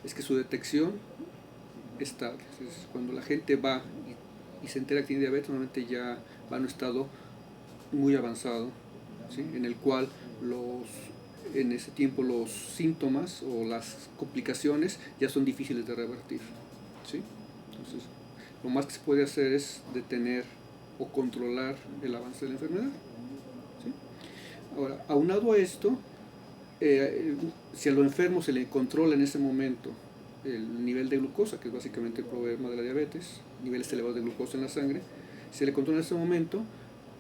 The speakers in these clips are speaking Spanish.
es que su detección es tarde. Cuando la gente va y se entera que tiene diabetes, normalmente ya va en un estado muy avanzado, ¿sí? En el cual en ese tiempo los síntomas o las complicaciones ya son difíciles de revertir, ¿sí? Entonces, lo más que se puede hacer es detener o controlar el avance de la enfermedad, ¿sí? Ahora, aunado a esto, si a lo enfermo se le controla en ese momento el nivel de glucosa, que es básicamente el problema de la diabetes, niveles elevados de glucosa en la sangre, si se le controla en ese momento,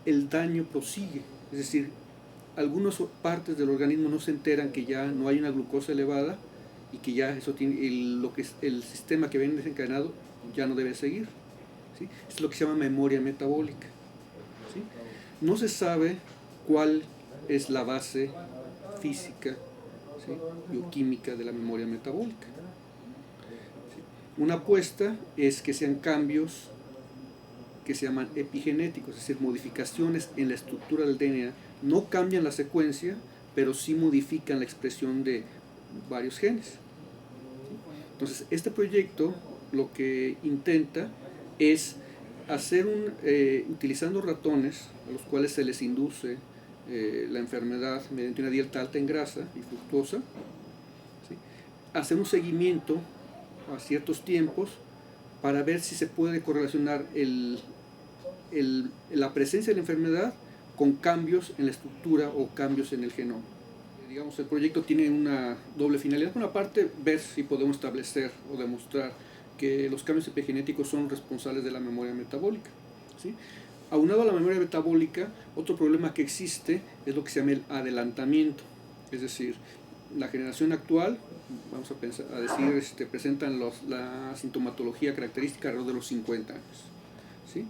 el daño prosigue, es decir, algunas partes del organismo no se enteran que ya no hay una glucosa elevada y que ya eso tiene lo que es el sistema que viene desencadenado ya no debe seguir, ¿sí? Es lo que se llama memoria metabólica, ¿sí? No se sabe cuál es la base física, ¿sí?, bioquímica de la memoria metabólica, ¿sí? Una apuesta es que sean cambios que se llaman epigenéticos, es decir, modificaciones en la estructura del DNA. No cambian la secuencia, pero sí modifican la expresión de varios genes. Entonces, este proyecto lo que intenta es hacer utilizando ratones a los cuales se les induce la enfermedad mediante una dieta alta en grasa y fructosa, ¿sí?, hacer un seguimiento a ciertos tiempos para ver si se puede correlacionar la presencia de la enfermedad con cambios en la estructura o cambios en el genoma. Digamos, el proyecto tiene una doble finalidad. Por una parte, ver si podemos establecer o demostrar que los cambios epigenéticos son responsables de la memoria metabólica, ¿sí? Aunado a la memoria metabólica, otro problema que existe es lo que se llama el adelantamiento. Es decir, la generación actual, vamos a decir, presentan la sintomatología característica alrededor de los 50 años, ¿sí?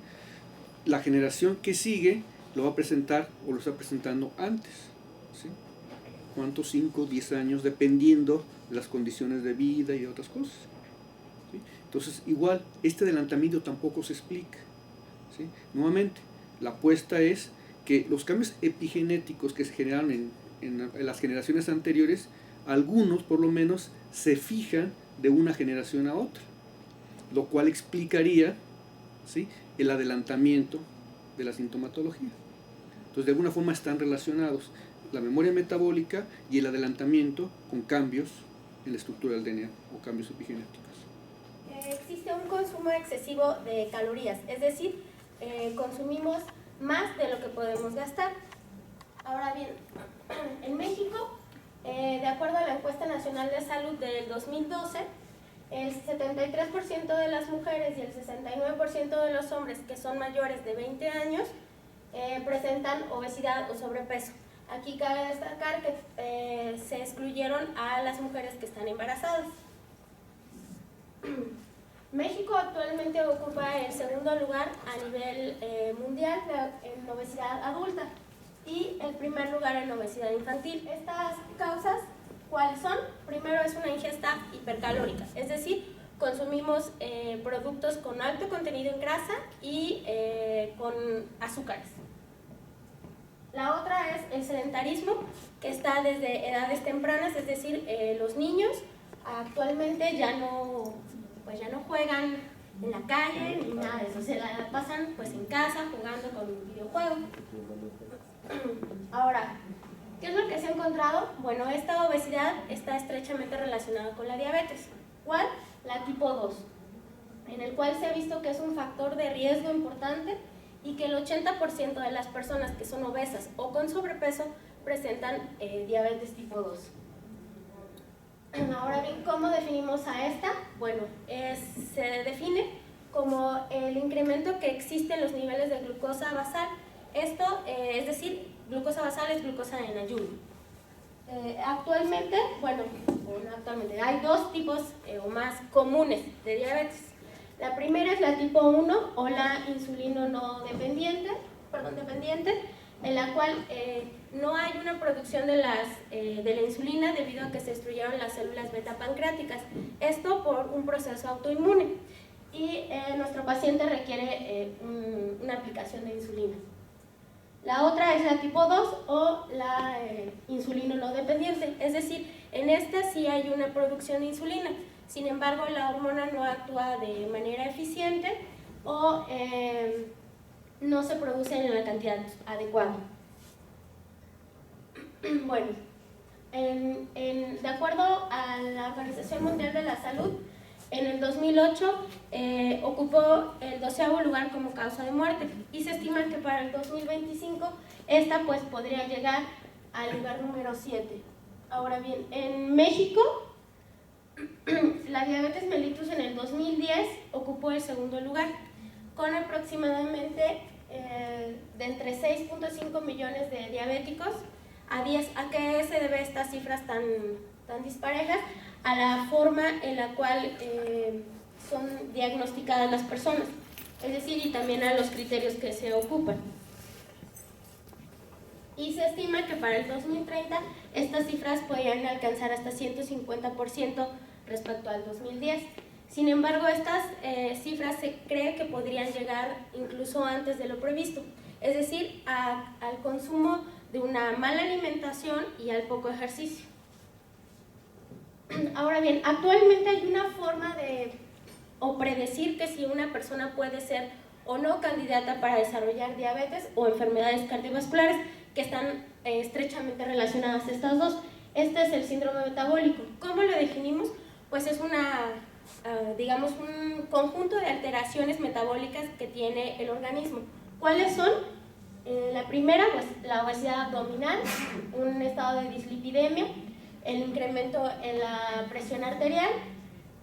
La generación que sigue lo va a presentar o lo está presentando antes, ¿sí? ¿Cuántos? 5, 10 años, dependiendo de las condiciones de vida y de otras cosas, ¿sí? Entonces, igual, este adelantamiento tampoco se explica, ¿sí? Nuevamente, la apuesta es que los cambios epigenéticos que se generaron en las generaciones anteriores, algunos por lo menos se fijan de una generación a otra, lo cual explicaría, ¿sí?, el adelantamiento de la sintomatología. Entonces, de alguna forma están relacionados la memoria metabólica y el adelantamiento con cambios en la estructura del DNA o cambios epigenéticos. Existe un consumo excesivo de calorías, es decir, consumimos más de lo que podemos gastar. Ahora bien, en México, de acuerdo a la Encuesta Nacional de Salud del 2012, el 73% de las mujeres y el 69% de los hombres que son mayores de 20 años presentan obesidad o sobrepeso. Aquí cabe destacar que se excluyeron a las mujeres que están embarazadas. México actualmente ocupa el segundo lugar a nivel mundial en obesidad adulta y el primer lugar en obesidad infantil. Estas causas, ¿cuáles son? Primero es una ingesta hipercalórica, es decir, consumimos productos con alto contenido en grasa y con azúcares. La otra es el sedentarismo, que está desde edades tempranas, es decir, los niños actualmente ya no juegan en la calle ni nada de eso, se la pasan pues en casa jugando con un videojuego. Ahora, ¿qué es lo que se ha encontrado? Bueno, esta obesidad está estrechamente relacionada con la diabetes. ¿Cuál? La tipo 2, en el cual se ha visto que es un factor de riesgo importante y que el 80% de las personas que son obesas o con sobrepeso presentan diabetes tipo 2. Ahora bien, ¿cómo definimos a esta? Bueno, se define como el incremento que existe en los niveles de glucosa basal. Esto, es decir, glucosa basal es glucosa en ayuno. Actualmente hay dos tipos o más comunes de diabetes. La primera es la tipo 1 o la insulino no dependiente, en la cual no hay una producción de la insulina debido a que se destruyeron las células beta pancreáticas. Esto por un proceso autoinmune y nuestro paciente requiere una aplicación de insulina. La otra es la tipo 2 o la insulino no dependiente, es decir, en esta sí hay una producción de insulina, sin embargo la hormona no actúa de manera eficiente o no se produce en la cantidad adecuada. Bueno, de acuerdo a la Organización Mundial de la Salud, en el 2008 ocupó el 12º lugar como causa de muerte y se estima que para el 2025 esta pues podría llegar al lugar número 7. Ahora bien, en México la diabetes mellitus en el 2010 ocupó el 2º lugar con aproximadamente de entre 6.5 millones de diabéticos. ¿A qué se debe estas cifras tan disparejas? A la forma en la cual son diagnosticadas las personas, es decir, y también a los criterios que se ocupan. Y se estima que para el 2030 estas cifras podrían alcanzar hasta 150% respecto al 2010. Sin embargo, estas cifras se cree que podrían llegar incluso antes de lo previsto, es decir, al consumo de una mala alimentación y al poco ejercicio. Ahora bien, actualmente hay una forma de predecir que si una persona puede ser o no candidata para desarrollar diabetes o enfermedades cardiovasculares, que están estrechamente relacionadas estas dos. Este es el síndrome metabólico. ¿Cómo lo definimos? Pues es digamos, un conjunto de alteraciones metabólicas que tiene el organismo. ¿Cuáles son? La primera, pues la obesidad abdominal, un estado de dislipidemia, el incremento en la presión arterial,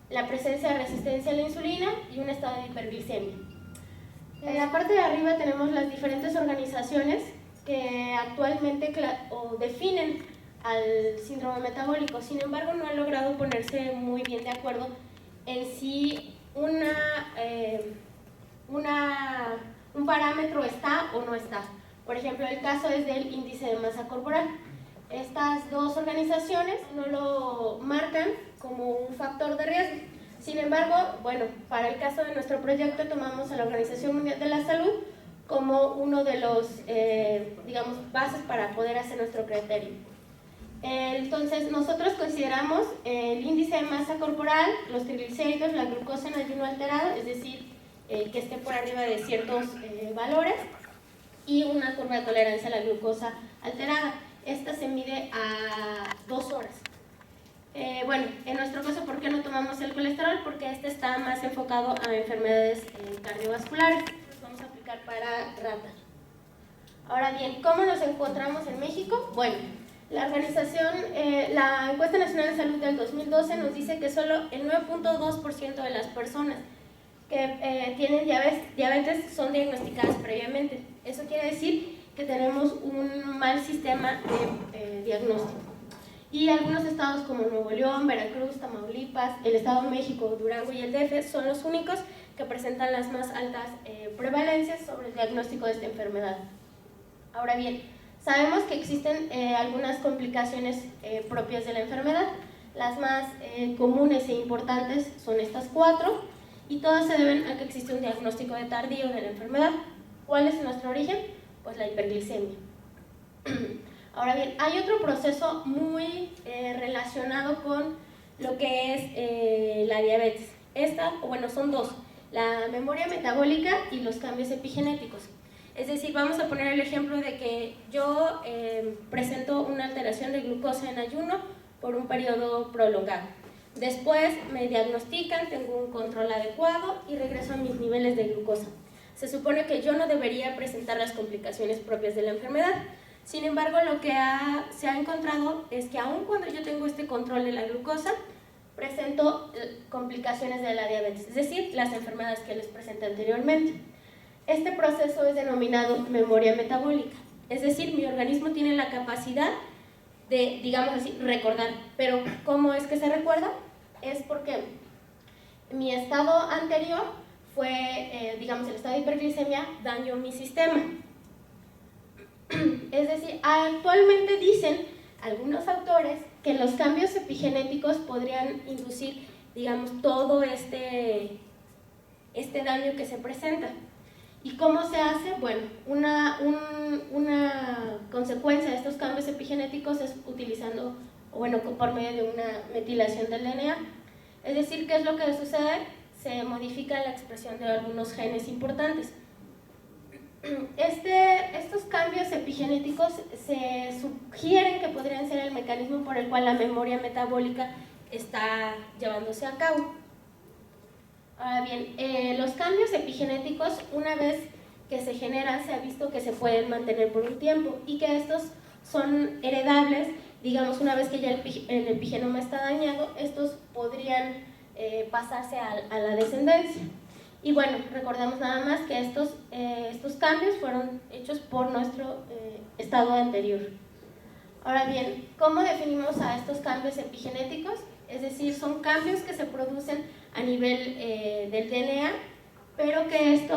la presencia de resistencia a la insulina y un estado de hiperglicemia. En la parte de arriba tenemos las diferentes organizaciones que actualmente definen al síndrome metabólico. Sin embargo, no han logrado ponerse muy bien de acuerdo en si un parámetro está o no está. Por ejemplo, el caso es del índice de masa corporal. Estas dos organizaciones no lo marcan como un factor de riesgo. Sin embargo, bueno, para el caso de nuestro proyecto tomamos a la Organización Mundial de la Salud como uno de los, digamos, bases para poder hacer nuestro criterio. Entonces, nosotros consideramos el índice de masa corporal, los triglicéridos, la glucosa en ayuno alterado, es decir, que esté por arriba de ciertos valores, y una curva de tolerancia a la glucosa alterada. Esta se mide a 2 horas. Bueno, en nuestro caso, ¿por qué no tomamos el colesterol? Porque este está más enfocado a enfermedades cardiovasculares. Los vamos a aplicar para rata. Ahora bien, ¿cómo nos encontramos en México? Bueno, la encuesta nacional de salud del 2012 nos dice que solo el 9.2% de las personas que tienen diabetes son diagnosticadas previamente. Eso quiere decir que tenemos un mal sistema de diagnóstico. Y algunos estados como Nuevo León, Veracruz, Tamaulipas, el Estado de México, Durango y el DF son los únicos que presentan las más altas prevalencias sobre el diagnóstico de esta enfermedad. Ahora bien, sabemos que existen algunas complicaciones propias de la enfermedad. Las más comunes e importantes son estas 4 y todas se deben a que existe un diagnóstico tardío de la enfermedad. ¿Cuál es nuestro origen? Pues la hiperglicemia. Ahora bien, hay otro proceso muy relacionado con lo que es la diabetes. Son dos, la memoria metabólica y los cambios epigenéticos. Es decir, vamos a poner el ejemplo de que yo presento una alteración de glucosa en ayuno por un periodo prolongado. Después me diagnostican, tengo un control adecuado y regreso a mis niveles de glucosa. Se supone que yo no debería presentar las complicaciones propias de la enfermedad. Sin embargo, lo que se ha encontrado es que aun cuando yo tengo este control de la glucosa, presento complicaciones de la diabetes, es decir, las enfermedades que les presenté anteriormente. Este proceso es denominado memoria metabólica, es decir, mi organismo tiene la capacidad de, digamos así, recordar. Pero ¿cómo es que se recuerda? Es porque mi estado anterior fue, digamos, el estado de hiperglicemia dañó mi sistema. Es decir, actualmente dicen algunos autores que los cambios epigenéticos podrían inducir, digamos, todo este daño que se presenta. ¿Y cómo se hace? Bueno, una consecuencia de estos cambios epigenéticos es utilizando, por medio de una metilación del DNA. Es decir, ¿qué es lo que sucede? Se modifica la expresión de algunos genes importantes. Estos cambios epigenéticos se sugieren que podrían ser el mecanismo por el cual la memoria metabólica está llevándose a cabo. Ahora bien, los cambios epigenéticos, una vez que se generan, se ha visto que se pueden mantener por un tiempo y que estos son heredables. Digamos, una vez que ya el epigenoma está dañado, estos podrían pasarse a la descendencia. Y bueno, recordemos nada más que estos cambios fueron hechos por nuestro estado anterior. Ahora bien, ¿cómo definimos a estos cambios epigenéticos? Es decir, son cambios que se producen a nivel del DNA, pero que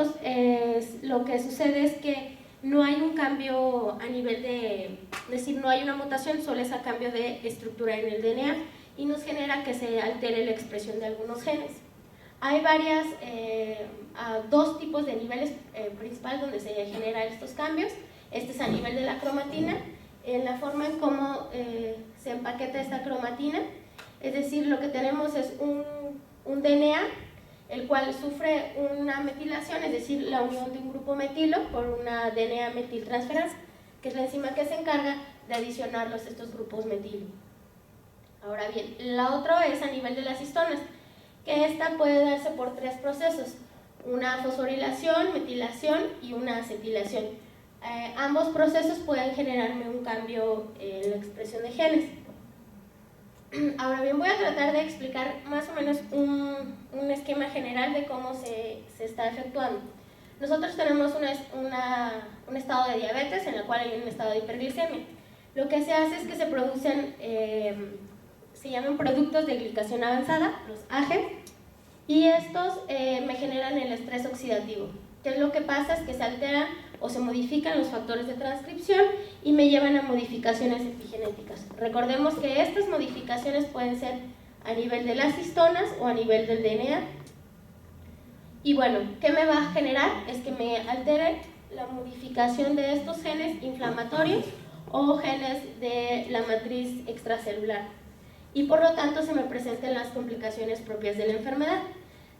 lo que sucede es que no hay un cambio a nivel es decir, no hay una mutación, solo es a cambio de estructura en el DNA y nos genera que se altere la expresión de algunos genes. Hay dos tipos de niveles principales donde se generan estos cambios. Este es a nivel de la cromatina, en la forma en cómo se empaqueta esta cromatina. Es decir, lo que tenemos es un DNA, el cual sufre una metilación, es decir, la unión de un grupo metilo por una DNA metiltransferasa, que es la enzima que se encarga de adicionar estos grupos metilo. Ahora bien, la otra es a nivel de las histonas, que esta puede darse por tres procesos: una fosforilación, metilación y una acetilación. Ambos procesos pueden generarme un cambio en la expresión de genes. Ahora bien, voy a tratar de explicar más o menos un esquema general de cómo se está efectuando. Nosotros tenemos un estado de diabetes en el cual hay un estado de hiperglicemia. Lo que se hace es que se producen, se llaman productos de glicación avanzada, los AGE, y estos me generan el estrés oxidativo. ¿Qué es lo que pasa? Es que se alteran o se modifican los factores de transcripción y me llevan a modificaciones epigenéticas. Recordemos que estas modificaciones pueden ser a nivel de las histonas o a nivel del DNA. Y bueno, ¿qué me va a generar? Es que me altere la modificación de estos genes inflamatorios o genes de la matriz extracelular. Y por lo tanto se me presenten las complicaciones propias de la enfermedad.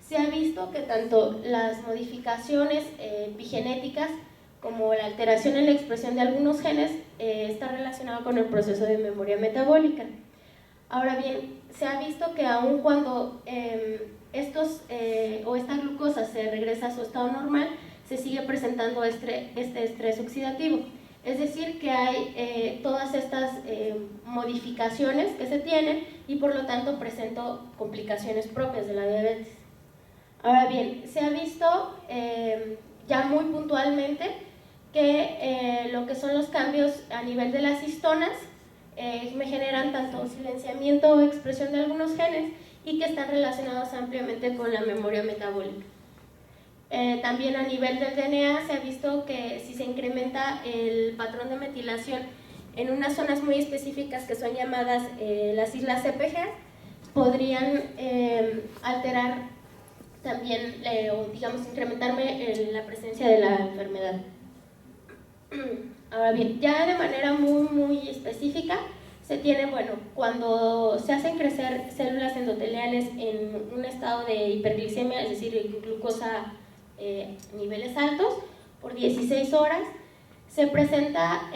Se ha visto que tanto las modificaciones epigenéticas como la alteración en la expresión de algunos genes está relacionado con el proceso de memoria metabólica. Ahora bien, se ha visto que aun cuando esta glucosa se regresa a su estado normal, se sigue presentando este estrés oxidativo. Es decir, que hay todas estas modificaciones que se tienen y por lo tanto presento complicaciones propias de la diabetes. Ahora bien, se ha visto ya muy puntualmente que lo que son los cambios a nivel de las histonas me generan tanto silenciamiento o expresión de algunos genes y que están relacionados ampliamente con la memoria metabólica. También a nivel del DNA se ha visto que si se incrementa el patrón de metilación en unas zonas muy específicas que son llamadas las islas CPG, podrían alterar también, o digamos, incrementarme la presencia de la enfermedad. Ahora bien, ya de manera muy específica, se tiene, bueno, cuando se hacen crecer células endoteliales en un estado de hiperglicemia, es decir, glucosa niveles altos, por 16 horas, se presenta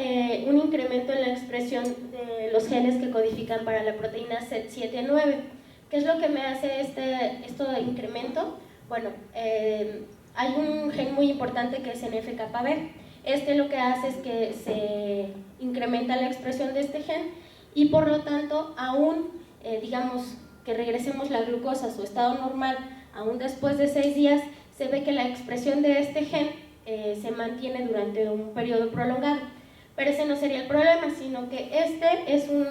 un incremento en la expresión de los genes que codifican para la proteína CET7-9. ¿Qué es lo que me hace esto de incremento? Bueno, hay un gen muy importante que es NF-κB. Lo que hace es que se incrementa la expresión de este gen y por lo tanto, aún digamos que regresemos la glucosa a su estado normal, aún después de 6 días, se ve que la expresión de este gen se mantiene durante un periodo prolongado. Pero ese no sería el problema, sino que este es un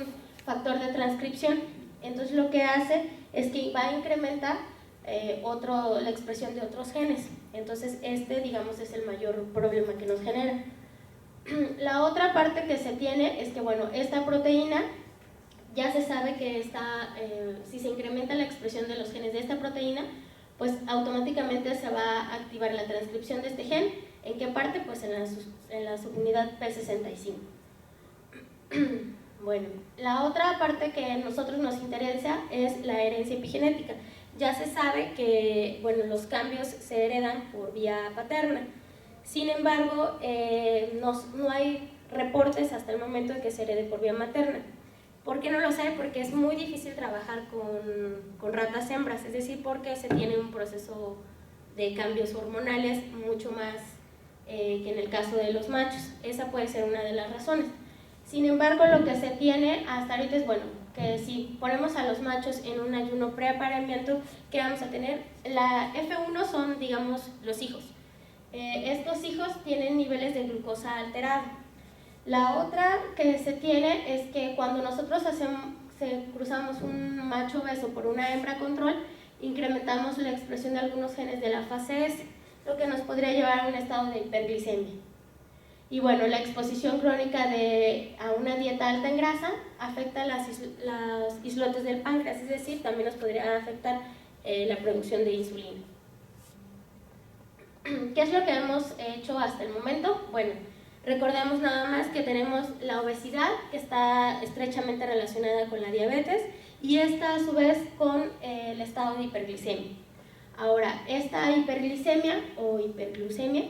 factor de transcripción. Entonces lo que hace es que va a incrementar la expresión de otros genes. Entonces digamos, es el mayor problema que nos genera. La otra parte que se tiene es que, bueno, esta proteína ya se sabe que si se incrementa la expresión de los genes de esta proteína, pues automáticamente se va a activar la transcripción de este gen. ¿En qué parte? Pues en la subunidad P65. Bueno, la otra parte que a nosotros nos interesa es la herencia epigenética. Ya se sabe que, bueno, los cambios se heredan por vía paterna. Sin embargo, no hay reportes hasta el momento de que se herede por vía materna. ¿Por qué no lo sé? Porque es muy difícil trabajar con ratas hembras, es decir, porque se tiene un proceso de cambios hormonales mucho más que en el caso de los machos. Esa puede ser una de las razones. Sin embargo, lo que se tiene hasta ahorita es, bueno, que si ponemos a los machos en un ayuno preaparamiento, ¿qué vamos a tener? La F1 son, digamos, los hijos. Estos hijos tienen niveles de glucosa alterado. La otra que se tiene es que cuando nosotros cruzamos un macho obeso por una hembra control, incrementamos la expresión de algunos genes de la fase S, lo que nos podría llevar a un estado de hiperglicemia. Y bueno, la exposición crónica a una dieta alta en grasa afecta los islotes del páncreas, es decir, también nos podría afectar la producción de insulina. ¿Qué es lo que hemos hecho hasta el momento? Bueno, recordemos nada más que tenemos la obesidad, que está estrechamente relacionada con la diabetes, y esta a su vez con el estado de hiperglicemia. Ahora, esta hiperglicemia o hiperglucemia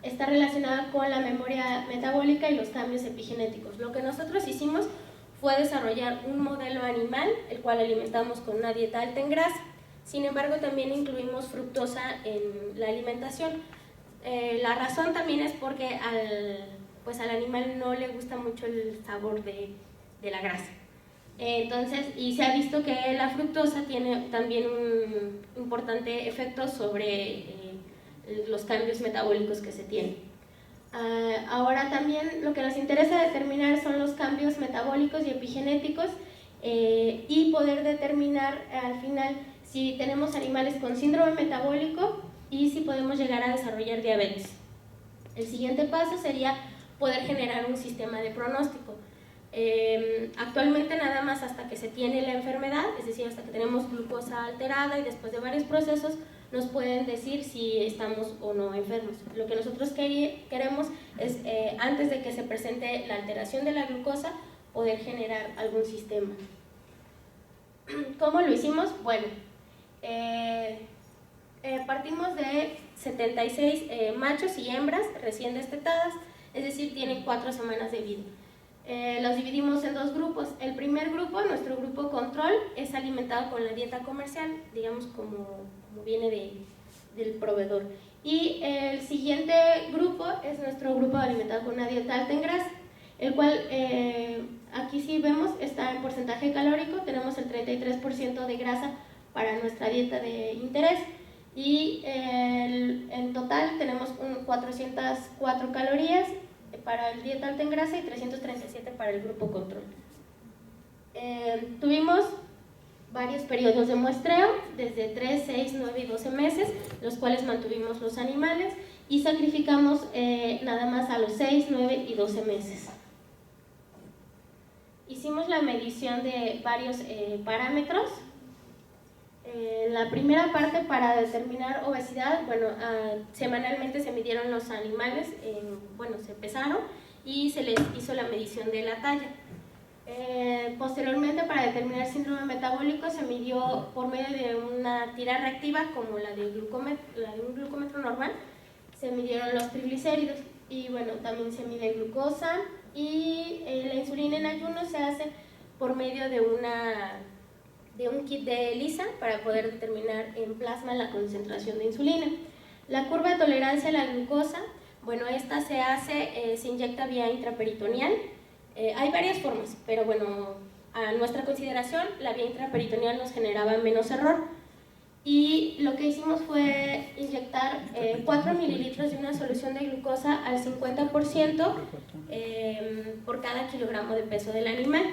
está relacionada con la memoria metabólica y los cambios epigenéticos. Lo que nosotros hicimos fue desarrollar un modelo animal, el cual alimentamos con una dieta alta en grasa. Sin embargo, también incluimos fructosa en la alimentación. La razón también es porque al animal no le gusta mucho el sabor de la grasa. Entonces, y se ha visto que la fructosa tiene también un importante efecto sobre los cambios metabólicos que se tienen. Ahora también lo que nos interesa determinar son los cambios metabólicos y epigenéticos y poder determinar al final si tenemos animales con síndrome metabólico y si podemos llegar a desarrollar diabetes. El siguiente paso sería poder generar un sistema de pronóstico. Actualmente nada más hasta que se tiene la enfermedad, es decir, hasta que tenemos glucosa alterada y después de varios procesos nos pueden decir si estamos o no enfermos. Lo que nosotros queremos es, antes de que se presente la alteración de la glucosa, poder generar algún sistema. ¿Cómo lo hicimos? Bueno, partimos de 76 machos y hembras recién destetadas, es decir, tienen 4 semanas de vida. Los dividimos en 2 grupos. El primer grupo, nuestro grupo control, es alimentado con la dieta comercial, digamos como viene del proveedor. Y el siguiente grupo es nuestro grupo alimentado con una dieta alta en grasa, el cual aquí sí vemos está en porcentaje calórico. Tenemos el 33% de grasa para nuestra dieta de interés y en total tenemos 404 calorías para el dieta alta en grasa y 337 para el grupo control. Tuvimos varios periodos de muestreo, desde 3, 6, 9 y 12 meses, los cuales mantuvimos los animales y sacrificamos nada más a los 6, 9 y 12 meses. Hicimos la medición de varios parámetros. La primera parte para determinar obesidad, bueno, semanalmente se midieron los animales, se pesaron y se les hizo la medición de la talla. Posteriormente, para determinar síndrome metabólico, se midió por medio de una tira reactiva como la de un glucómetro normal, se midieron los triglicéridos y bueno, también se mide glucosa y la insulina en ayuno se hace por medio de un kit de ELISA para poder determinar en plasma la concentración de insulina. La curva de tolerancia a la glucosa, bueno, esta se inyecta vía intraperitoneal. Hay varias formas, pero bueno, a nuestra consideración, la vía intraperitoneal nos generaba menos error. Y lo que hicimos fue inyectar 4 mililitros de una solución de glucosa al 50% por cada kilogramo de peso del animal.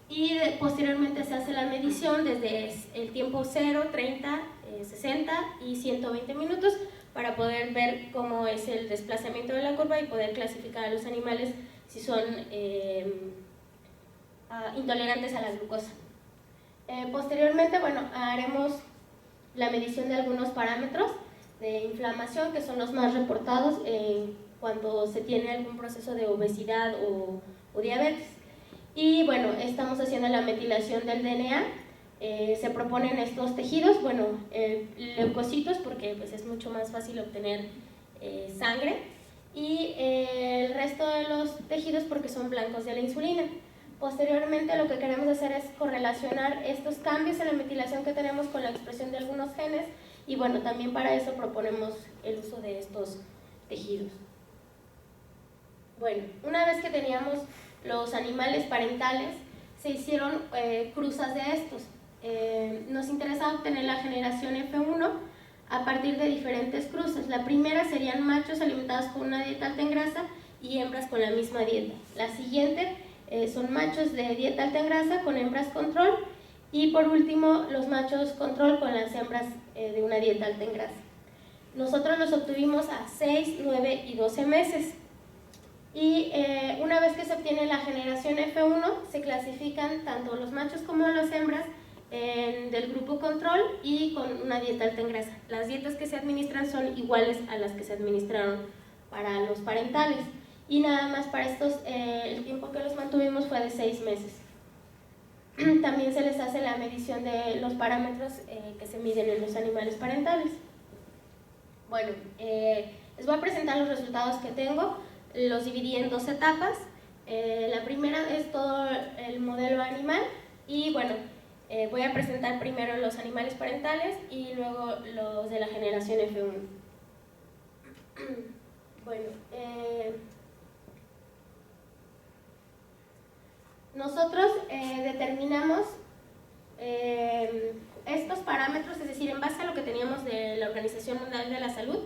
Y posteriormente se hace la medición desde el tiempo 0, 30, 60 y 120 minutos para poder ver cómo es el desplazamiento de la curva y poder clasificar a los animales si son intolerantes a la glucosa. Posteriormente, bueno, haremos la medición de algunos parámetros de inflamación que son los más reportados cuando se tiene algún proceso de obesidad o o diabetes. Y bueno, estamos haciendo la metilación del DNA. Se proponen estos tejidos, bueno, leucocitos, porque pues, es mucho más fácil obtener sangre, y el resto de los tejidos porque son blancos de la insulina. Posteriormente lo que queremos hacer es correlacionar estos cambios en la metilación que tenemos con la expresión de algunos genes, y bueno, también para eso proponemos el uso de estos tejidos. Bueno, una vez que teníamos los animales parentales, se hicieron cruzas de estos. Nos interesa obtener la generación F1 a partir de diferentes cruces. La primera serían machos alimentados con una dieta alta en grasa y hembras con la misma dieta. La siguiente son machos de dieta alta en grasa con hembras control, y por último los machos control con las hembras de una dieta alta en grasa. Nosotros los obtuvimos a 6, 9 y 12 meses. Y una vez que se obtiene la generación F1, se clasifican tanto los machos como las hembras del grupo control y con una dieta alta en grasa. Las dietas que se administran son iguales a las que se administraron para los parentales, y nada más para estos el tiempo que los mantuvimos fue de 6 meses. También se les hace la medición de los parámetros que se miden en los animales parentales. Bueno, les voy a presentar los resultados que tengo. Los dividí en 2 etapas. La primera es todo el modelo animal, y bueno, voy a presentar primero los animales parentales y luego los de la generación F1. Bueno, nosotros determinamos estos parámetros, es decir, en base a lo que teníamos de la Organización Mundial de la Salud,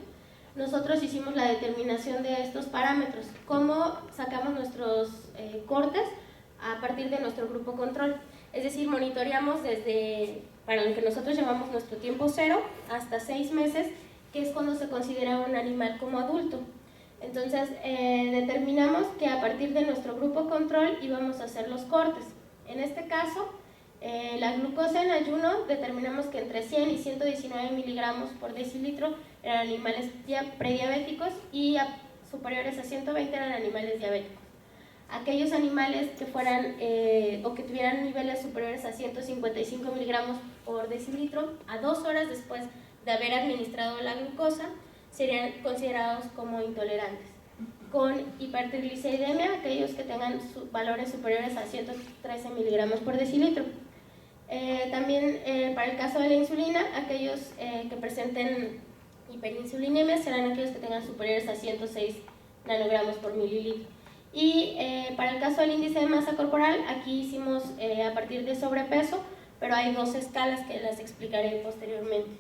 nosotros hicimos la determinación de estos parámetros. ¿Cómo sacamos nuestros cortes? A partir de nuestro grupo control. Es decir, monitoreamos desde, para lo que nosotros llamamos nuestro tiempo cero, hasta 6 meses, que es cuando se considera un animal como adulto. Entonces, determinamos que a partir de nuestro grupo control íbamos a hacer los cortes. En este caso, la glucosa en ayuno, determinamos que entre 100 y 119 miligramos por decilitro eran animales prediabéticos, y superiores a 120 eran animales diabéticos. Aquellos animales que fueran o que tuvieran niveles superiores a 155 miligramos por decilitro a 2 horas después de haber administrado la glucosa serían considerados como intolerantes. Con hipertrigliceridemia, aquellos que tengan valores superiores a 113 miligramos por decilitro. También para el caso de la insulina, aquellos que presenten hiperinsulinemia serán aquellos que tengan superiores a 106 nanogramos por mililitro. Y para el caso del índice de masa corporal, aquí hicimos a partir de sobrepeso, pero hay 2 escalas que las explicaré posteriormente.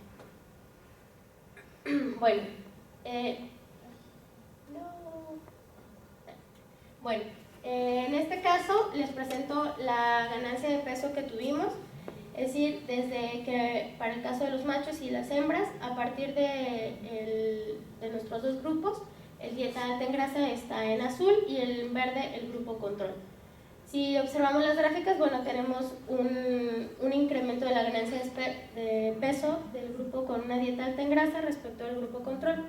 Bueno, en este caso les presento la ganancia de peso que tuvimos, es decir, desde que para el caso de los machos y las hembras, a partir de nuestros 2 grupos, el dieta alta en grasa está en azul y el verde el grupo control. Si observamos las gráficas, bueno, tenemos un incremento de la ganancia de peso del grupo con una dieta alta en grasa respecto al grupo control.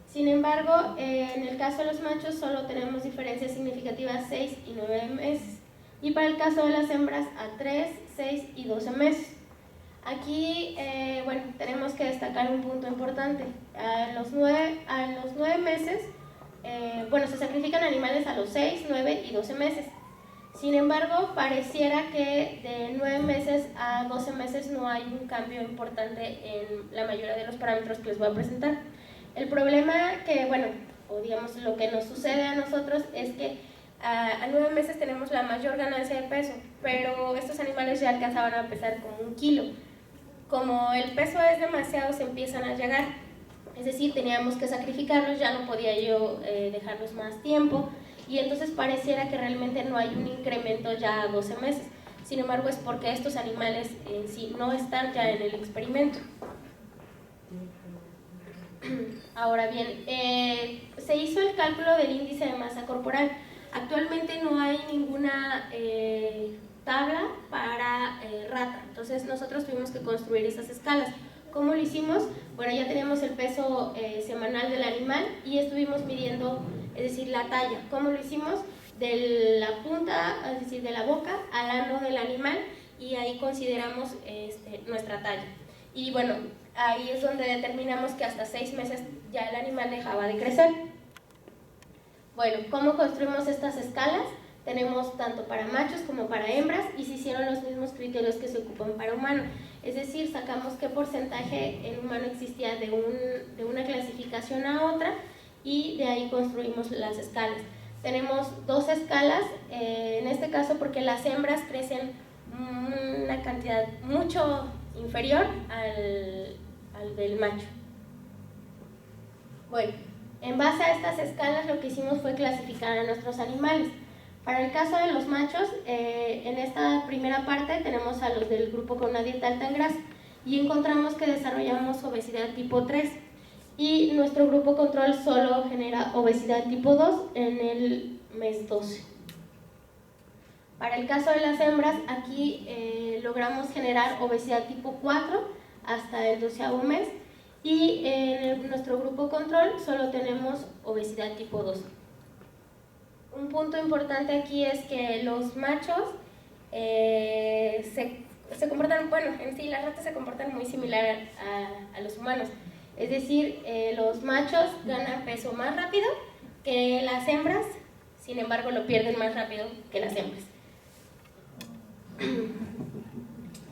Sin embargo, en el caso de los machos solo tenemos diferencias significativas 6 y 9 meses, y para el caso de las hembras a 3, 6 y 12 meses. Aquí, bueno, tenemos que destacar un punto importante. A los 9 meses, bueno, se sacrifican animales a los 6, 9 y 12 meses. Sin embargo, pareciera que de 9 meses a 12 meses no hay un cambio importante en la mayoría de los parámetros que les voy a presentar. El problema que, bueno, o digamos lo que nos sucede a nosotros es que a 9 meses tenemos la mayor ganancia de peso, pero estos animales ya alcanzaban a pesar como 1 kilo. Como el peso es demasiado, se empiezan a llegar, es decir, teníamos que sacrificarlos, ya no podía yo dejarlos más tiempo, y entonces pareciera que realmente no hay un incremento ya a 12 meses. Sin embargo, es porque estos animales en sí no están ya en el experimento. Ahora bien, se hizo el cálculo del índice de masa corporal. Actualmente no hay ninguna tabla para rata, entonces nosotros tuvimos que construir esas escalas. ¿Cómo lo hicimos? Bueno, ya teníamos el peso semanal del animal y estuvimos midiendo, es decir, la talla. ¿Cómo lo hicimos? de la punta, es decir, de la boca al ano del animal, y ahí consideramos nuestra talla. Y bueno, ahí es donde determinamos que hasta 6 meses ya el animal dejaba de crecer. Bueno, ¿cómo construimos estas escalas? Tenemos tanto para machos como para hembras, y se hicieron los mismos criterios que se ocupan para humano. Es decir, sacamos qué porcentaje en humano existía de una clasificación a otra, y de ahí construimos las escalas. Tenemos 2 escalas, en este caso porque las hembras crecen una cantidad mucho inferior al del macho. Bueno, en base a estas escalas lo que hicimos fue clasificar a nuestros animales. Para el caso de los machos, en esta primera parte tenemos a los del grupo con una dieta alta en grasa, y encontramos que desarrollamos obesidad tipo 3, y nuestro grupo control solo genera obesidad tipo 2 en el mes 12. Para el caso de las hembras, aquí logramos generar obesidad tipo 4 hasta el 12º mes, y en nuestro grupo control solo tenemos obesidad tipo 2. Un punto importante aquí es que los machos se comportan, bueno, en sí las ratas se comportan muy similar a los humanos. Es decir, los machos ganan peso más rápido que las hembras, sin embargo lo pierden más rápido que las hembras.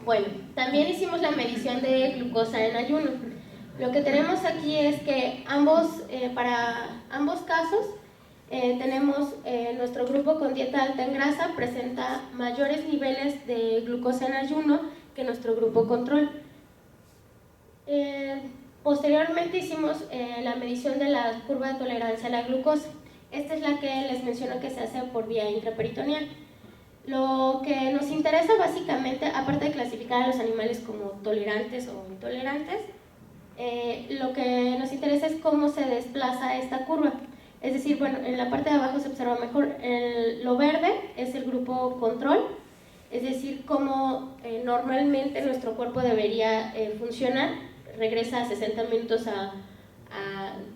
Bueno, también hicimos la medición de glucosa en ayuno. Lo que tenemos aquí es que para ambos casos tenemos nuestro grupo con dieta alta en grasa presenta mayores niveles de glucosa en ayuno que nuestro grupo control. Posteriormente hicimos la medición de la curva de tolerancia a la glucosa. Esta es la que les menciono que se hace por vía intraperitoneal. Lo que nos interesa básicamente, aparte de clasificar a los animales como tolerantes o intolerantes, lo que nos interesa es cómo se desplaza esta curva. Es decir, bueno, en la parte de abajo se observa mejor, lo verde es el grupo control, es decir, cómo normalmente nuestro cuerpo debería funcionar. Regresa a 60 minutos a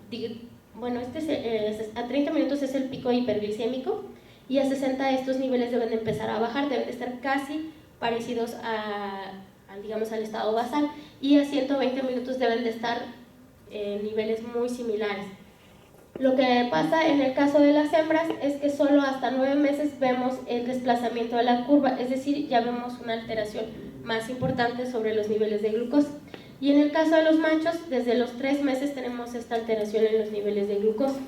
30 minutos es el pico hiperglicémico, y a 60 estos niveles deben de empezar a bajar, deben de estar casi parecidos digamos, al estado basal, y a 120 minutos deben de estar en niveles muy similares. Lo que pasa en el caso de las hembras es que solo hasta 9 meses vemos el desplazamiento de la curva, es decir, ya vemos una alteración más importante sobre los niveles de glucosa. Y en el caso de los machos, desde los 3 meses tenemos esta alteración en los niveles de glucosa.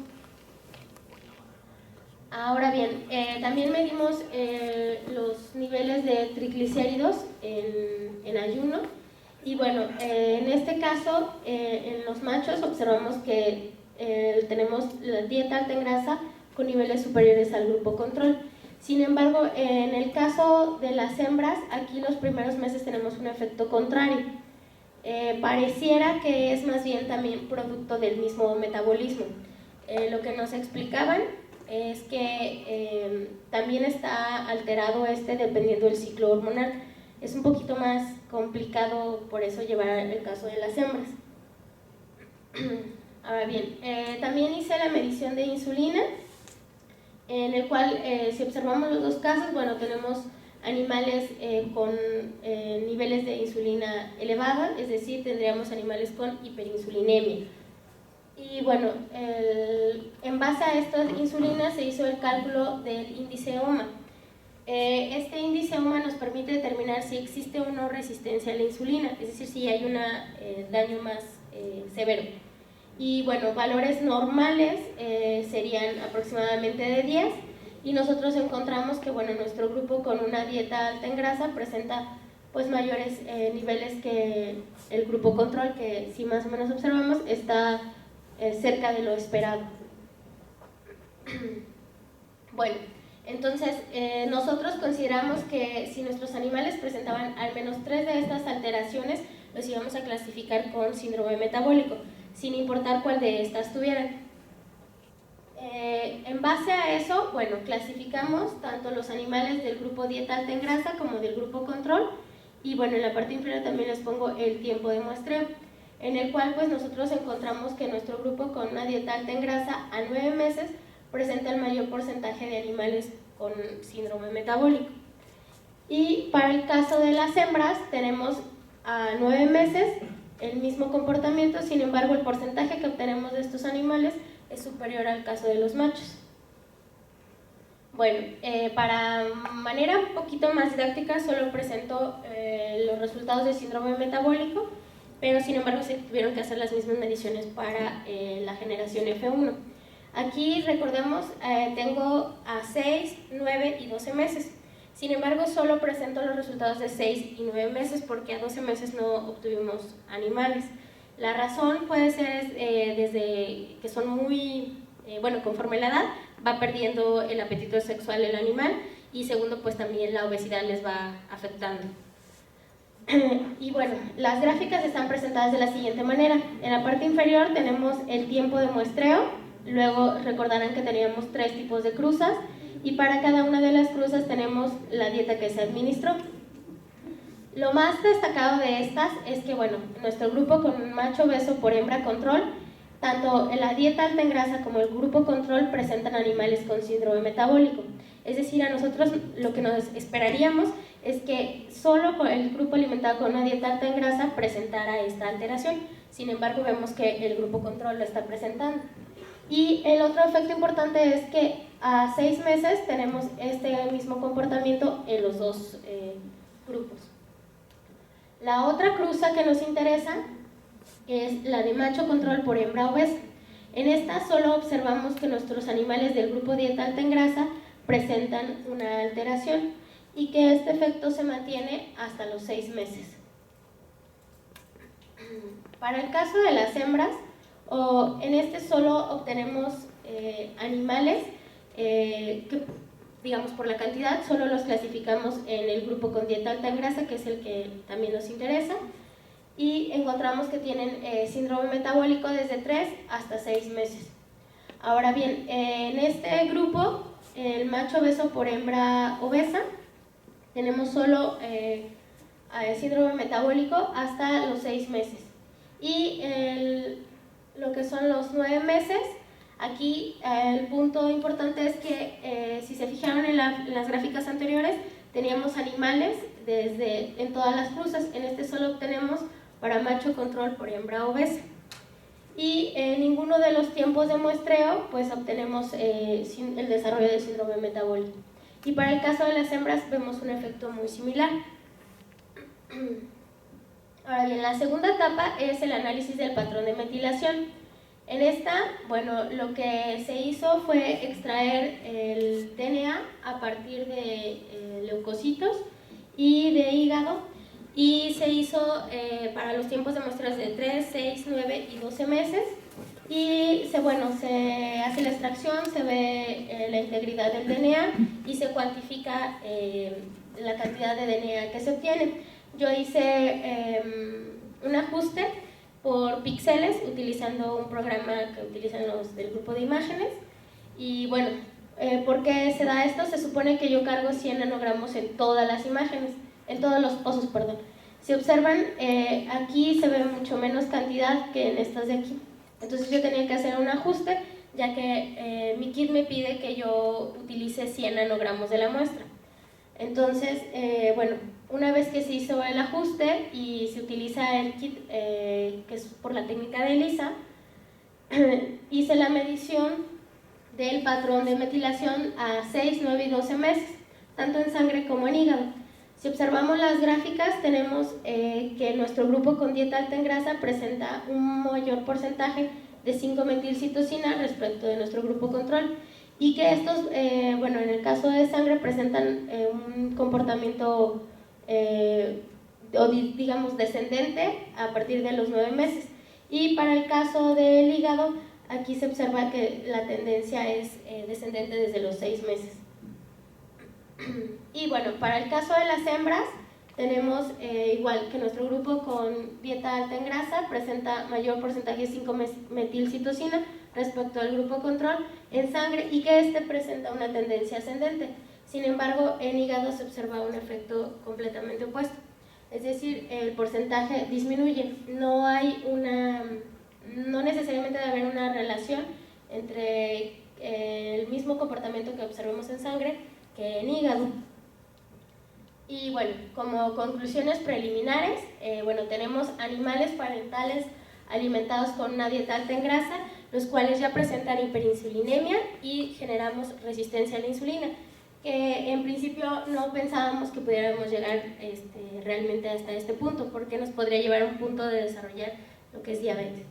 Ahora bien, también medimos los niveles de triglicéridos en ayuno, y bueno, en este caso, en los machos observamos que tenemos la dieta alta en grasa con niveles superiores al grupo control. Sin embargo, en el caso de las hembras, aquí los primeros meses tenemos un efecto contrario. Pareciera que es más bien también producto del mismo metabolismo. Lo que nos explicaban es que también está alterado dependiendo del ciclo hormonal. Es un poquito más complicado por eso llevar el caso de las hembras. Ahora bien, también hice la medición de insulina, en el cual si observamos los dos casos, bueno, tenemos animales con niveles de insulina elevada, es decir, tendríamos animales con hiperinsulinemia. Y bueno, en base a esta insulina se hizo el cálculo del índice OMA. Este índice OMA nos permite determinar si existe o no resistencia a la insulina, es decir, si hay un daño más severo. Y bueno, valores normales serían aproximadamente de 10, y nosotros encontramos que bueno, nuestro grupo con una dieta alta en grasa presenta pues mayores niveles que el grupo control, que si más o menos observamos está cerca de lo esperado. Bueno, entonces nosotros consideramos que si nuestros animales presentaban al menos 3 de estas alteraciones, los íbamos a clasificar con síndrome metabólico, sin importar cuál de estas tuvieran. En base a eso, bueno, clasificamos tanto los animales del grupo dieta alta en grasa como del grupo control, y bueno, en la parte inferior también les pongo el tiempo de muestreo, en el cual pues nosotros encontramos que nuestro grupo con una dieta alta en grasa a 9 meses presenta el mayor porcentaje de animales con síndrome metabólico. Y para el caso de las hembras tenemos a 9 meses el mismo comportamiento, sin embargo el porcentaje que obtenemos de estos animales es superior al caso de los machos. Bueno, para manera un poquito más didáctica solo presento los resultados de síndrome metabólico, pero sin embargo se tuvieron que hacer las mismas mediciones para la generación F1. Aquí recordemos, tengo a 6, 9 y 12 meses. Sin embargo, solo presento los resultados de 6 y 9 meses porque a 12 meses no obtuvimos animales. La razón puede ser desde que son muy, conforme la edad, va perdiendo el apetito sexual el animal, y segundo, pues también la obesidad les va afectando. Y bueno, las gráficas están presentadas de la siguiente manera. En la parte inferior tenemos el tiempo de muestreo, luego recordarán que teníamos 3 tipos de cruzas, y para cada una de las cruzas tenemos la dieta que se administró. Lo más destacado de estas es que, nuestro grupo con macho obeso por hembra control, tanto en la dieta alta en grasa como el grupo control presentan animales con síndrome metabólico. Es decir, a nosotros lo que nos esperaríamos es que solo el grupo alimentado con una dieta alta en grasa presentara esta alteración. Sin embargo, vemos que el grupo control lo está presentando. Y el otro efecto importante es que a 6 meses tenemos este mismo comportamiento en los dos grupos. La otra cruza que nos interesa es la de macho control por hembra obesa. En esta solo observamos que nuestros animales del grupo dieta alta en grasa presentan una alteración y que este efecto se mantiene hasta los 6 meses. Para el caso de las hembras, en este solo obtenemos animales que, digamos, por la cantidad, solo los clasificamos en el grupo con dieta alta en grasa, que es el que también nos interesa, y encontramos que tienen síndrome metabólico desde 3 hasta 6 meses. Ahora bien, en este grupo, el macho obeso por hembra obesa, tenemos solo síndrome metabólico hasta los 6 meses. Y lo que son los 9 meses, aquí el punto importante es que si se fijaron en las gráficas anteriores, teníamos animales en todas las cruzas. En este solo obtenemos para macho control por hembra obesa. Y en ninguno de los tiempos de muestreo pues obtenemos el desarrollo de síndrome metabólico. Y para el caso de las hembras vemos un efecto muy similar. Ahora bien, la segunda etapa es el análisis del patrón de metilación. En esta, lo que se hizo fue extraer el DNA a partir de leucocitos y de hígado, y se hizo para los tiempos de muestras de 3, 6, 9 y 12 meses, y se hace la extracción, se ve la integridad del DNA y se cuantifica la cantidad de DNA que se obtiene. Yo hice un ajuste por píxeles utilizando un programa que utilizan los del grupo de imágenes. Y ¿por qué se da esto? Se supone que yo cargo 100 nanogramos en todas las imágenes, en todos los osos, perdón. Si observan, aquí se ve mucho menos cantidad que en estas de aquí. Entonces yo tenía que hacer un ajuste, ya que mi kit me pide que yo utilice 100 nanogramos de la muestra. Entonces, una vez que se hizo el ajuste y se utiliza el kit, que es por la técnica de ELISA, hice la medición del patrón de metilación a 6, 9 y 12 meses, tanto en sangre como en hígado. Si observamos las gráficas, tenemos que nuestro grupo con dieta alta en grasa presenta un mayor porcentaje de 5-metilcitosina respecto de nuestro grupo control, y que estos, en el caso de sangre, presentan un comportamiento digamos descendente a partir de los 9 meses. Y para el caso del hígado, aquí se observa que la tendencia es descendente desde los 6 meses. Y para el caso de las hembras, tenemos igual que nuestro grupo con dieta alta en grasa presenta mayor porcentaje de 5-metilcitosina respecto al grupo control en sangre, y que este presenta una tendencia ascendente. Sin embargo, en hígado se observa un efecto completamente opuesto, es decir, el porcentaje disminuye. No necesariamente debe haber una relación entre el comportamiento que observamos en sangre que en hígado. Y bueno, como conclusiones preliminares, bueno, tenemos animales parentales alimentados con una dieta alta en grasa, los cuales ya presentan hiperinsulinemia y generamos resistencia a la insulina, que en principio no pensábamos que pudiéramos llegar realmente hasta este punto, porque nos podría llevar a un punto de desarrollar lo que es diabetes.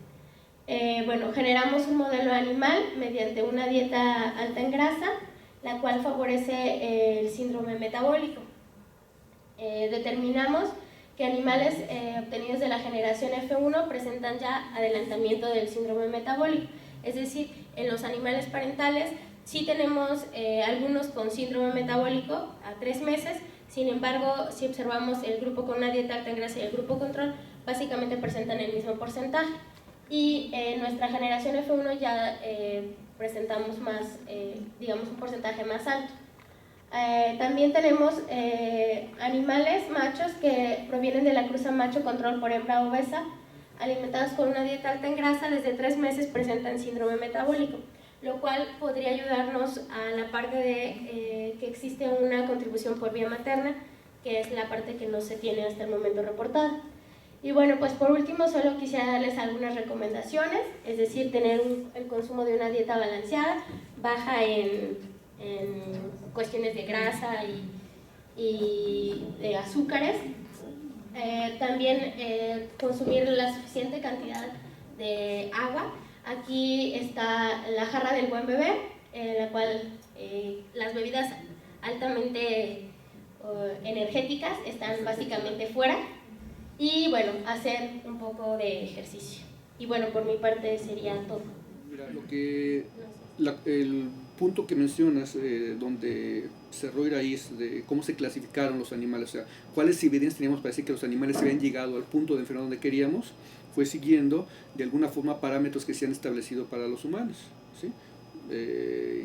Bueno, generamos un modelo animal mediante una dieta alta en grasa, la cual favorece el síndrome metabólico. Determinamos que animales obtenidos de la generación F1 presentan ya adelantamiento del síndrome metabólico, es decir, en los animales parentales sí tenemos algunos con síndrome metabólico a 3 meses, sin embargo, si observamos el grupo con una dieta alta en grasa y el grupo control, básicamente presentan el mismo porcentaje. Y en nuestra generación F1 ya presentamos más, digamos, un porcentaje más alto. También tenemos animales machos que provienen de la cruza macho control por hembra obesa, alimentados con una dieta alta en grasa, desde 3 meses presentan síndrome metabólico, lo cual podría ayudarnos a la parte de que existe una contribución por vía materna, que es la parte que no se tiene hasta el momento reportada. Y bueno, pues por último solo quisiera darles algunas recomendaciones, es decir, tener el consumo de una dieta balanceada, baja en cuestiones de grasa y de azúcares. También consumir la suficiente cantidad de agua. Aquí está la jarra del buen beber, en la cual las bebidas altamente energéticas están básicamente fuera. Y bueno, hacer un poco de ejercicio. Y bueno, por mi parte sería todo. Mira, el punto que mencionas, donde cerró Iraíz, de cómo se clasificaron los animales, o sea, cuáles evidencias teníamos para decir que los animales habían llegado al punto de enfermedad donde queríamos, fue siguiendo de alguna forma parámetros que se han establecido para los humanos, ¿sí?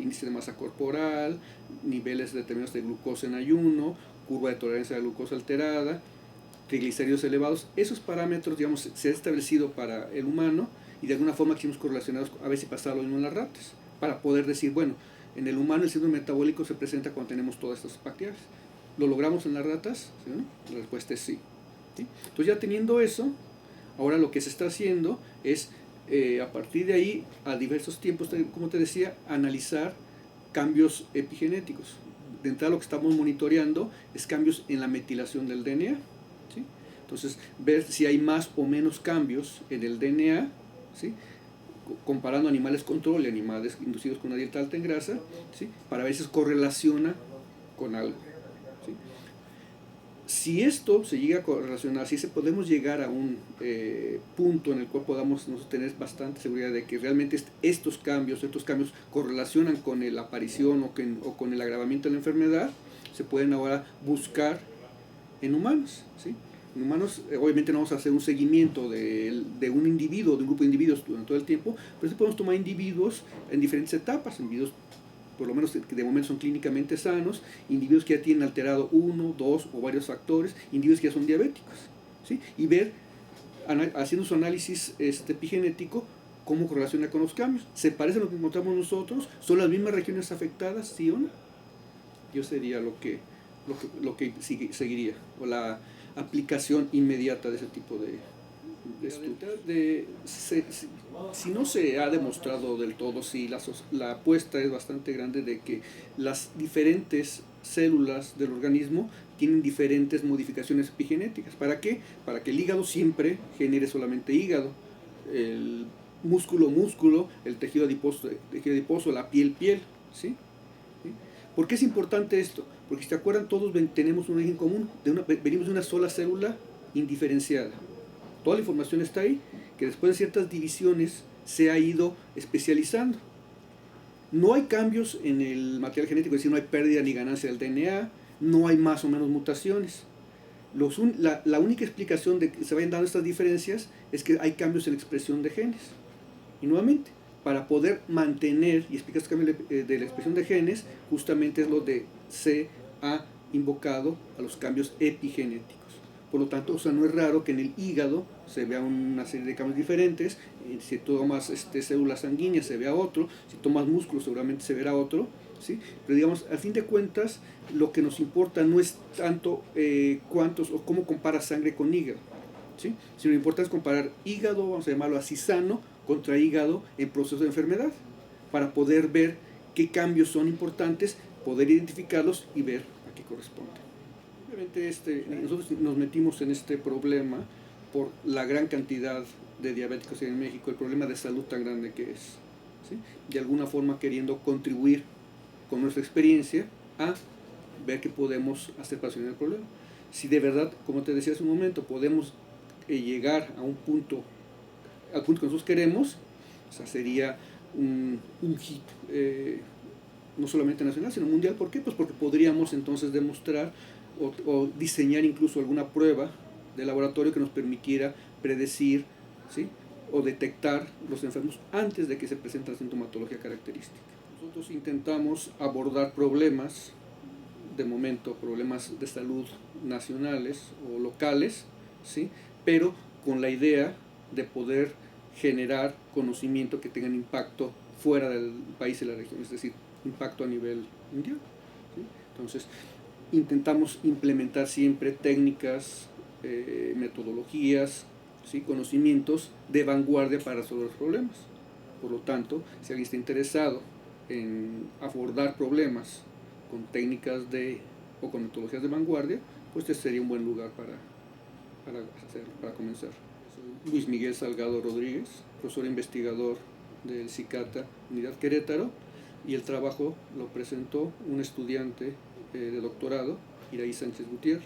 Índice de masa corporal, niveles determinados de glucosa en ayuno, curva de tolerancia a la glucosa alterada, triglicéridos elevados. Esos parámetros, digamos, se han establecido para el humano y de alguna forma quisimos correlacionados a ver si pasaba lo mismo en las ratas, para poder decir, bueno, en el humano el síndrome metabólico se presenta cuando tenemos todas estas bacterias. ¿Lo logramos en las ratas? ¿Sí, no? La respuesta es sí. ¿Sí? Entonces ya teniendo eso, ahora lo que se está haciendo es, a partir de ahí, a diversos tiempos, como te decía, analizar cambios epigenéticos. De entrada lo que estamos monitoreando es cambios en la metilación del DNA. ¿Sí? Entonces, ver si hay más o menos cambios en el DNA, ¿sí? Comparando animales control y animales inducidos con una dieta alta en grasa, ¿sí? Para ver si se correlaciona con algo. ¿Sí? Si esto se llega a correlacionar, si podemos llegar a un punto en el cual podamos tener bastante seguridad de que realmente estos cambios correlacionan con la aparición o con el agravamiento de la enfermedad, se pueden ahora buscar en humanos, ¿sí? En humanos, obviamente no vamos a hacer un seguimiento de un individuo, de un grupo de individuos durante todo el tiempo, pero sí podemos tomar individuos en diferentes etapas, individuos por lo menos que de momento son clínicamente sanos, individuos que ya tienen alterado 1, 2 o varios factores, individuos que ya son diabéticos, ¿sí? Y ver, haciendo su análisis epigenético, cómo correlaciona con los cambios. ¿Se parece a lo que encontramos nosotros? ¿Son las mismas regiones afectadas, sí o no? Yo sería lo que seguiría, o la aplicación inmediata de ese tipo de estudios. Si no se ha demostrado del todo, si la apuesta es bastante grande de que las diferentes células del organismo tienen diferentes modificaciones epigenéticas. ¿Para qué? Para que el hígado siempre genere solamente hígado, el músculo, el tejido adiposo, la piel, ¿sí? ¿Por qué es importante esto? Porque si te acuerdan, todos tenemos un origen común, venimos de una sola célula indiferenciada. Toda la información está ahí, que después de ciertas divisiones se ha ido especializando. No hay cambios en el material genético, es decir, no hay pérdida ni ganancia del DNA, no hay más o menos mutaciones. La única explicación de que se vayan dando estas diferencias es que hay cambios en la expresión de genes. Y nuevamente, para poder mantener y explicar estos cambios de la expresión de genes, justamente es lo de se ha invocado a los cambios epigenéticos. Por lo tanto, o sea, no es raro que en el hígado se vea una serie de cambios diferentes, si tomas células sanguíneas se vea otro, si tomas músculo seguramente se verá otro, ¿sí? Pero digamos, al fin de cuentas, lo que nos importa no es tanto cuántos o cómo comparas sangre con hígado, ¿sí? Sino lo importante es comparar hígado, vamos a llamarlo así, sano, contra hígado en proceso de enfermedad, para poder ver qué cambios son importantes, poder identificarlos y ver a qué corresponde. Obviamente nosotros nos metimos en este problema por la gran cantidad de diabéticos en México, el problema de salud tan grande que es, ¿sí? De alguna forma queriendo contribuir con nuestra experiencia a ver qué podemos hacer para solucionar el problema. Si de verdad, como te decía hace un momento, podemos llegar a un punto, al punto que nosotros queremos, o sea, sería un hit, no solamente nacional, sino mundial. ¿Por qué? Pues porque podríamos entonces demostrar o diseñar incluso alguna prueba de laboratorio que nos permitiera predecir, ¿sí? O detectar los enfermos antes de que se presente la sintomatología característica. Nosotros intentamos abordar problemas, de momento, problemas de salud nacionales o locales, ¿sí? Pero con la idea de poder generar conocimiento que tengan impacto fuera del país y la región, es decir, impacto a nivel mundial, ¿sí? Entonces, intentamos implementar siempre técnicas, metodologías, ¿sí? Conocimientos de vanguardia para resolver los problemas. Por lo tanto, si alguien está interesado en abordar problemas con técnicas o con metodologías de vanguardia, pues este sería un buen lugar para comenzar. Soy Luis Miguel Salgado Rodríguez, profesor investigador del CICATA Unidad Querétaro, y el trabajo lo presentó un estudiante de doctorado, Iraí Sánchez Gutiérrez.